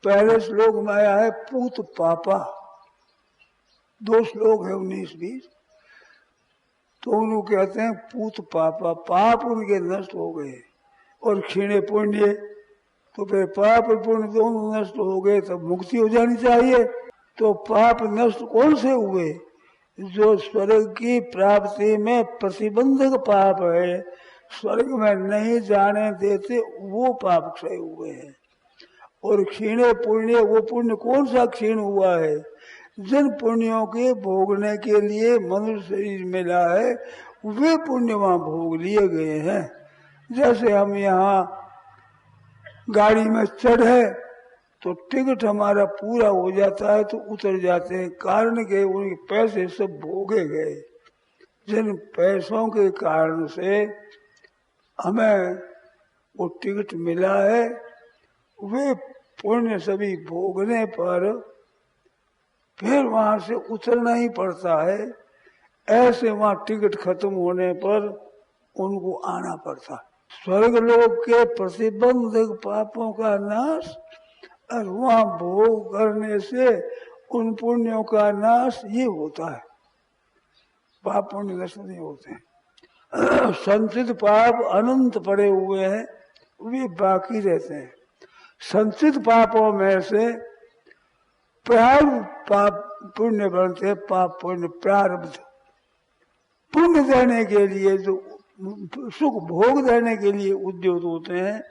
पहले श्लोक में आया है पूत पापा, 2 श्लोक है 19-20, तो उन्होंने कहते हैं पूत पापा, पाप उनके नष्ट हो गए, और क्षीणे पुण्य, तो फिर पाप और पुण्य दोनों नष्ट हो गए तब मुक्ति हो जानी चाहिए। तो पाप नष्ट कौन से हुए? जो स्वर्ग की प्राप्ति में प्रतिबंधक पाप है, स्वर्ग में नहीं जाने देते, वो पाप क्षय हुए हैं। और क्षीणे पुण्य, वो पुण्य कौन सा क्षीण हुआ है? जिन पुण्यों के भोगने के लिए मनुष्य शरीर मिला है, वे पुण्य वहां भोग लिए गए हैं। जैसे हम यहाँ गाड़ी में चढ़े तो टिकट हमारा पूरा हो जाता है तो उतर जाते हैं, कारण के उनके पैसे सब भोगे गए। जिन पैसों के कारण से हमें वो टिकट मिला है, वे पुण्य सभी भोगने पर फिर वहां से उतरना ही पड़ता है। ऐसे वहां टिकट खत्म होने पर उनको आना पड़ता है। स्वर्ग लोक के प्रतिबंधक पापों का नाश, और वहां भोग करने से उन पुण्यों का नाश ये होता है। पाप पुण्य नष्ट नहीं होते। संचित पाप अनंत पड़े हुए हैं, वे बाकी रहते हैं। संचित पापों में से प्रारब्ध पाप पुण्य बनते हैं। पाप पुण्य प्रारब्ध, पुण्य देने के लिए, जो सुख भोग देने के लिए उद्योग होते हैं,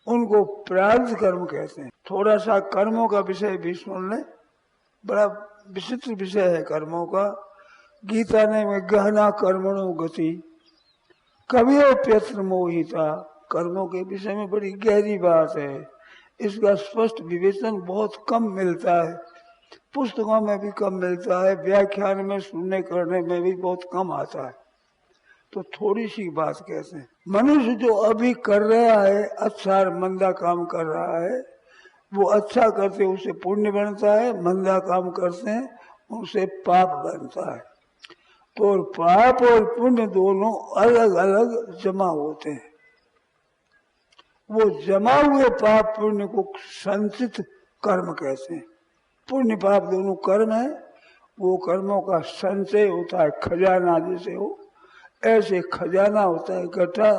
उनको प्रारब्ध कर्म कहते हैं। थोड़ा सा कर्मों का विषय भी सुन लें, बड़ा विचित्र विषय है कर्मों का। गीता ने में गहना कर्मणो गति कवियो प्यत्र मोहिता, कर्मों के विषय में बड़ी गहरी बात है। इसका स्पष्ट विवेचन बहुत कम मिलता है, पुस्तकों में भी कम मिलता है, व्याख्यान में सुनने करने में भी बहुत कम आता है। तो थोड़ी सी बात कहते हैं। मनुष्य जो अभी कर रहा है, अच्छा और मंदा काम कर रहा है, वो अच्छा करते उससे पुण्य बनता है, मंदा काम करते हैं उनसे पाप बनता है। तो पाप और पुण्य दोनों अलग अलग जमा होते हैं। वो जमा हुए पाप पुण्य को संचित कर्म कहते हैं। पुण्य पाप दोनों कर्म है, वो कर्मों का संचय होता है, खजाना जैसे हो, ऐसे खजाना होता है इकट्ठा,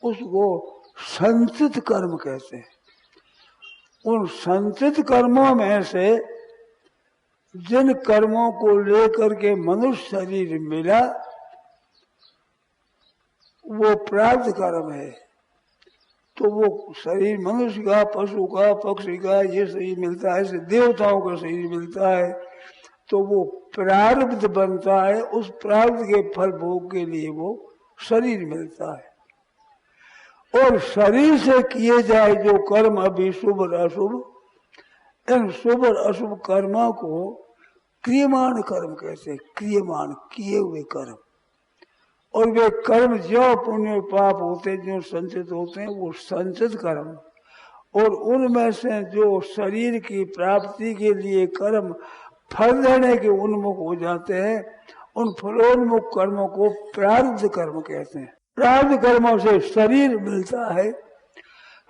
उसको संचित कर्म कहते हैं। उन संचित कर्मों में से जिन कर्मों को लेकर के मनुष्य शरीर मिला, वो प्राप्त कर्म है। तो वो शरीर मनुष्य का, पशु का, पक्षी का ये शरीर मिलता है, ऐसे देवताओं का शरीर मिलता है, तो वो प्रारब्ध बनता है। उस प्रारब्ध के फल भोग के लिए वो शरीर मिलता है। और शरीर से किए जाए जो कर्म, अभी शुभ और अशुभ, इन शुभ और अशुभ कर्मों को क्रियमाण कर्म कहते हैं। क्रियमाण, किए हुए कर्म। और वे कर्म जो पुण्य पाप होते हैं, जो संचित होते हैं, वो संचित कर्म। और उनमें से जो शरीर की प्राप्ति के लिए कर्म फल देने के उन्मुख हो जाते हैं, उन फलोन्मुख कर्मों को प्रारब्ध कर्म कहते हैं। प्रारब्ध कर्मों से शरीर मिलता है।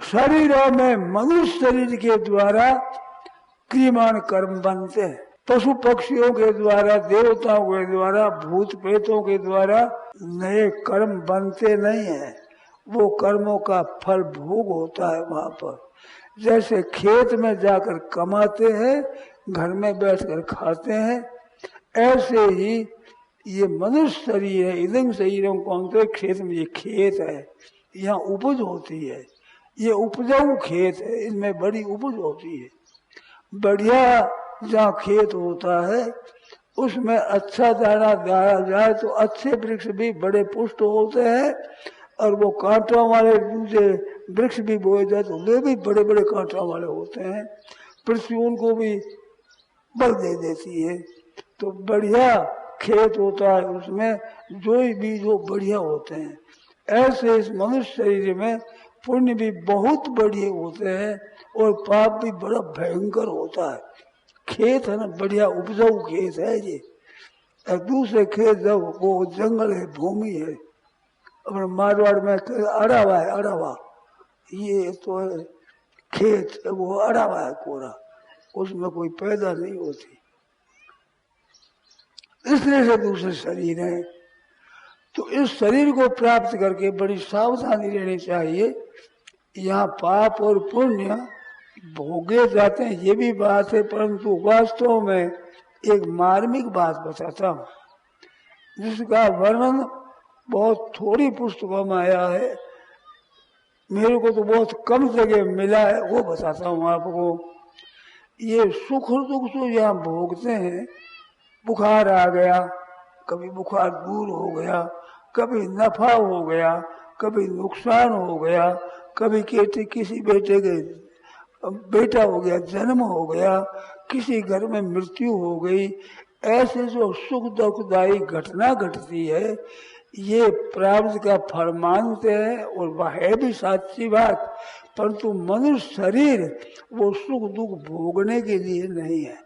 शरीरों में मनुष्य शरीर के द्वारा क्रियमाण कर्म बनते हैं। पशु पक्षियों के द्वारा, देवताओं के द्वारा, भूत प्रेतों के द्वारा नए कर्म बनते नहीं हैं। वो कर्मों का फल भोग होता है वहां पर। जैसे खेत में जाकर कमाते हैं, घर में बैठकर खाते हैं, ऐसे ही ये मनुष्य शरीर है। इदं शरीरम कौनते, खेत में, ये खेत है, यहाँ उपज होती है, ये उपजाऊ खेत है, इसमें बड़ी उपज होती है। बढ़िया जहाँ खेत होता है उसमें अच्छा दाना डाला जाए तो अच्छे वृक्ष भी बड़े पुष्ट होते हैं, और वो कांटों वाले दूसरे वृक्ष भी बोए जाए तो वे भी बड़े बड़े कांटों वाले होते हैं। पृथ्वी उनको भी बल दे देती है। तो बढ़िया खेत होता है, उसमें जो ही बीज वो बढ़िया होते हैं। ऐसे इस मनुष्य शरीर में पुण्य भी बहुत बढ़िया होते हैं और पाप भी बड़ा भयंकर होता है। खेत है ना, बढ़िया उपजाऊ खेत है ये। और दूसरे खेत जब वो जंगल है, भूमि है, अपने मारवाड़ में अड़ावा है, अड़ावा, ये तो है खेत वो अड़ा हुआ है कोरा, उसमें कोई पैदा नहीं होती, इसलिए से दूसरे शरीर है। तो इस शरीर को प्राप्त करके बड़ी सावधानी रहनी चाहिए। यहाँ पाप और पुण्य भोगे जाते हैं, ये भी बात है, परंतु वास्तव में एक मार्मिक बात बताता हूँ जिसका वर्णन बहुत थोड़ी पुस्तकों में आया है, मेरे को तो बहुत कम जगह मिला है, वो बताता हूँ आपको। ये सुख दुख तो यहाँ भोगते हैं, बुखार आ गया, कभी बुखार दूर हो गया, कभी नफा हो गया, कभी नुकसान हो गया, कभी किसी बेटे के बेटा हो गया, जन्म हो गया, किसी घर में मृत्यु हो गई, ऐसे जो सुख दुखदायी घटना घटती है ये प्रारब्ध का फल मानते हैं और वह है भी सच्ची बात, परंतु मनुष्य शरीर वो सुख दुख भोगने के लिए नहीं है।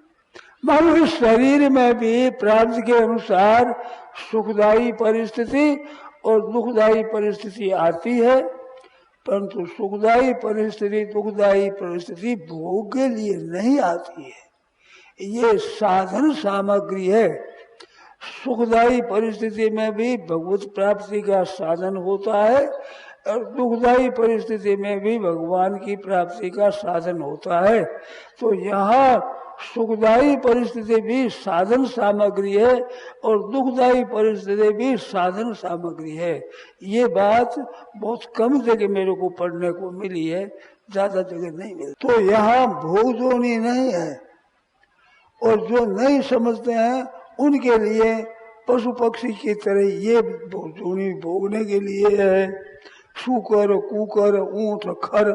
मनुष्य शरीर में भी प्रारब्ध के अनुसार सुखदायी परिस्थिति और दुखदायी परिस्थिति आती है, परंतु सुखदायी परिस्थिति दुखदायी परिस्थिति भोग के लिए नहीं आती है, ये साधन सामग्री है। सुखदायी परिस्थिति में भी भगवत प्राप्ति का साधन होता है और दुखदायी परिस्थिति में भी भगवान की प्राप्ति का साधन होता है। तो यहाँ सुखदायी परिस्थिति भी साधन सामग्री है और दुखदायी परिस्थिति भी साधन सामग्री है। ये बात बहुत कम जगह मेरे को पढ़ने को मिली है, ज्यादा जगह नहीं मिली। तो यहाँ भोग जोनी नहीं है, और जो नहीं समझते हैं उनके लिए पशु पक्षी की तरह ये जोनी भोगने के लिए है। सूकर कुकर ऊंट खर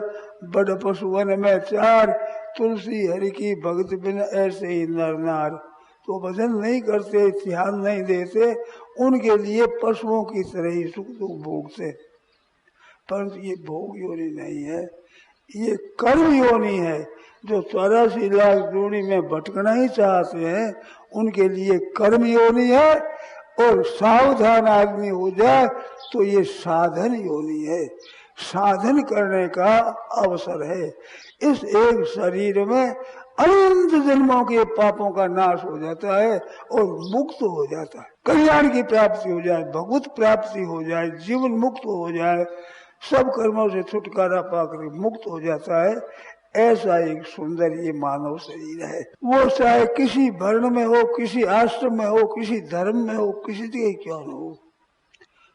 बड़ पशु वन में चार, तुलसी हरि की भगत बिन ऐसे ही नर नार। तो भजन नहीं करते, ध्यान नहीं देते, उनके लिए पशुओं की तरह ही सुख दुख भोगते, परंतु ये भोग योनि नहीं है, ये कर्म योनि है। जो 84 लाख जोड़ी में भटकना ही चाहते हैं उनके लिए कर्म योनि है, और सावधान आदमी हो जाए तो ये साधन योनि है, साधन करने का अवसर है। इस एक शरीर में अनंत जन्मों के पापों का नाश हो जाता है और मुक्त हो जाता है, कल्याण की प्राप्ति हो जाए, भगवत प्राप्ति हो जाए, जीवन मुक्त हो जाए, सब कर्मों से छुटकारा पाकर मुक्त हो जाता है। ऐसा एक सुंदर ये मानव शरीर है। वो चाहे किसी वर्ण में हो, किसी आश्रम में हो, किसी धर्म में हो, किसी जगह क्यों न हो,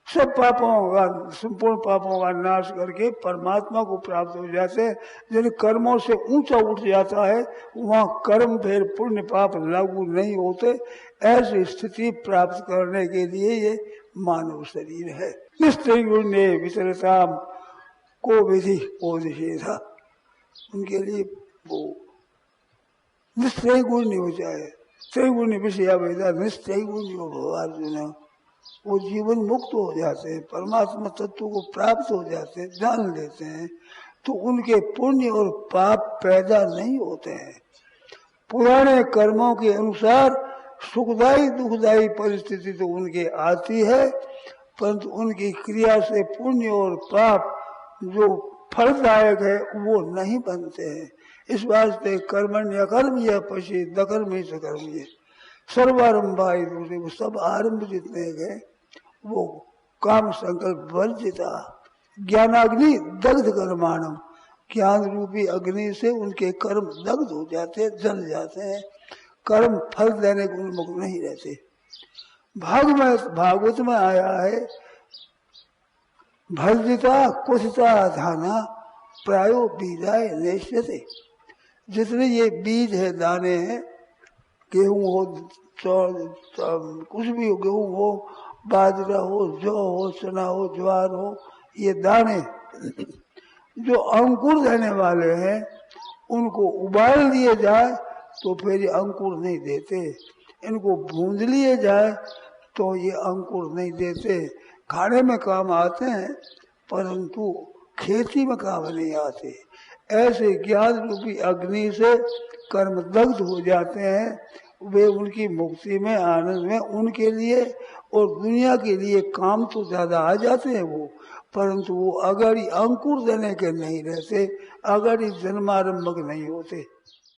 सब पापों का संपूर्ण पापों का नाश करके परमात्मा को प्राप्त हो जाते हैं। जिन कर्मों से ऊंचा उठ जाता है वहाँ कर्म फिर पुण्य पाप लागू नहीं होते। ऐसी स्थिति प्राप्त करने के लिए ये मानव शरीर है। निश्चय गुण ने विचरता को विधि को निषेधा, उनके लिए वो निश्चय गुण नहीं हो जाए, निश्चय गुण विषय वेदा निश्चय गुण हो भगवान, वो जीवन मुक्त हो जाते हैं, परमात्मा तत्व को प्राप्त हो जाते हैं, जान लेते हैं, तो उनके पुण्य और पाप पैदा नहीं होते हैं। पुराने कर्मों के अनुसार सुखदायी दुखदायी परिस्थिति तो उनके आती है, परंतु उनकी क्रिया से पुण्य और पाप जो फलदायक है वो नहीं बनते हैं। इस वास्ते कर्मण्य कर्म या पशी दकर्म ही सकर्म ये सर्वारंभा दूसरे वो सब आरंभ जितने गए वो काम संकल्प वर्जिता ज्ञानाग्नि दग्ध कर्माणम, ज्ञान रूपी अग्नि से उनके कर्म दग्ध हो जाते हैं, जल जाते हैं, कर्म फल देने को उन्मुख नहीं रहते। भागवत में आया है भर्जिता कुशिता धाना प्रायो बीजाय नेश्यते, जितने ये बीज है दाने हैं, गेहूं हो कुछ भी हो, गेहूं हो बाजरा हो जौ हो चना हो ज्वार हो, ये दाने जो अंकुर देने वाले हैं उनको उबाल लिए जाए तो फिर ये अंकुर नहीं देते, इनको भूंज लिए जाए तो ये अंकुर नहीं देते। खाने में काम आते हैं परंतु खेती में काम नहीं आते। ऐसे ज्ञान रूपी अग्नि से कर्म दग्ध हो जाते हैं, वे उनकी मुक्ति में आनंद में उनके लिए और दुनिया के लिए काम तो ज्यादा आ जाते हैं वो, परंतु वो अगाड़ी अंकुर देने के नहीं रहते, अगाड़ी जन्मारंभक नहीं होते।